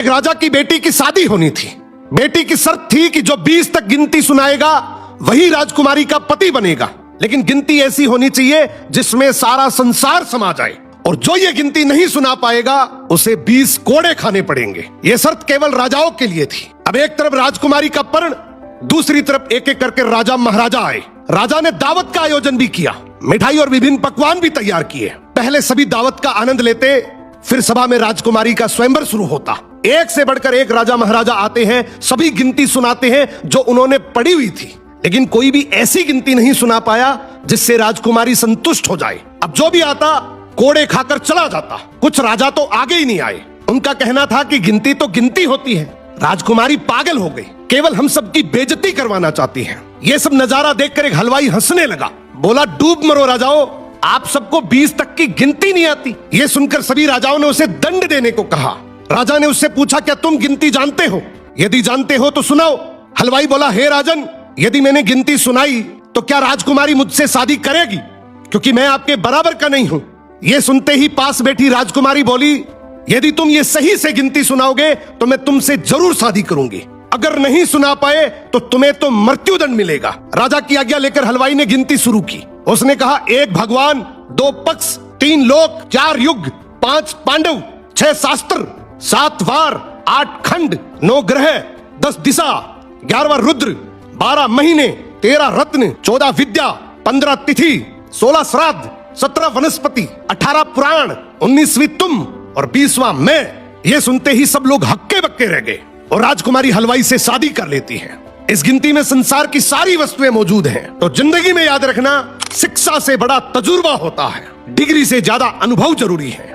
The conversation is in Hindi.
एक राजा की बेटी की शादी होनी थी। बेटी की शर्त थी कि जो 20 तक गिनती सुनाएगा वही राजकुमारी का पति बनेगा, लेकिन गिनती ऐसी होनी चाहिए जिसमें सारा संसार समा जाए, और जो ये गिनती नहीं सुना पाएगा उसे 20 कोड़े खाने पड़ेंगे। ये शर्त केवल राजाओं के लिए थी। अब एक तरफ राजकुमारी का पर्ण, दूसरी तरफ एक एक करके राजा महाराजा आए। राजा ने दावत का आयोजन भी किया, मिठाई और विभिन्न पकवान भी तैयार किए। पहले सभी दावत का आनंद लेते, फिर सभा में राजकुमारी का स्वयंवर शुरू होता। एक से बढ़कर एक राजा महाराजा आते हैं, सभी गिनती सुनाते हैं जो उन्होंने पढ़ी हुई थी, लेकिन कोई भी ऐसी गिनती नहीं सुना पाया जिससे राजकुमारी संतुष्ट हो जाए। अब जो भी आता कोड़े खाकर चला जाता। कुछ राजा तो आगे ही नहीं आए। उनका कहना था कि गिनती तो गिनती होती है, राजकुमारी पागल हो गई, केवल हम सबकी बेइज्जती करवाना चाहती है। ये सब नजारा देखकर एक हलवाई हंसने लगा, बोला, डूब मरो राजाओं, आप सबको 20 तक की गिनती नहीं आती। ये सुनकर सभी राजाओं ने उसे दंड देने को कहा। राजा ने उससे पूछा, क्या तुम गिनती जानते हो? यदि जानते हो तो सुनाओ। हलवाई बोला, हे राजन, यदि मैंने गिनती सुनाई तो क्या राजकुमारी मुझसे शादी करेगी, क्योंकि मैं आपके बराबर का नहीं हूं। ये सुनते ही पास बैठी राजकुमारी बोली, यदि तुम ये सही से गिनती सुनाओगे तो मैं तुमसे जरूर शादी करूंगी, अगर नहीं सुना पाए तो तुम्हें तो मृत्युदंड मिलेगा। राजा की आज्ञा लेकर हलवाई ने गिनती शुरू की। उसने कहा, 1 भगवान, 2 पक्ष, 3 लोक, 4 युग, 5 पांडव, 6 शास्त्र, 7 वार, 8 खंड, 9 ग्रह, 10 दिशा, 11वां रुद्र, 12 महीने, 13 रत्न, 14 विद्या, 15 तिथि, 16 श्राद्ध, 17 वनस्पति, 18 पुराण, 19वीं तुम और 20वां मैं। ये सुनते ही सब लोग हक्के बक्के रह गए और राजकुमारी हलवाई से शादी कर लेती है। इस गिनती में संसार की सारी वस्तुएं मौजूद हैं। तो जिंदगी में याद रखना, शिक्षा से बड़ा तजुर्बा होता है, डिग्री से ज्यादा अनुभव जरूरी है।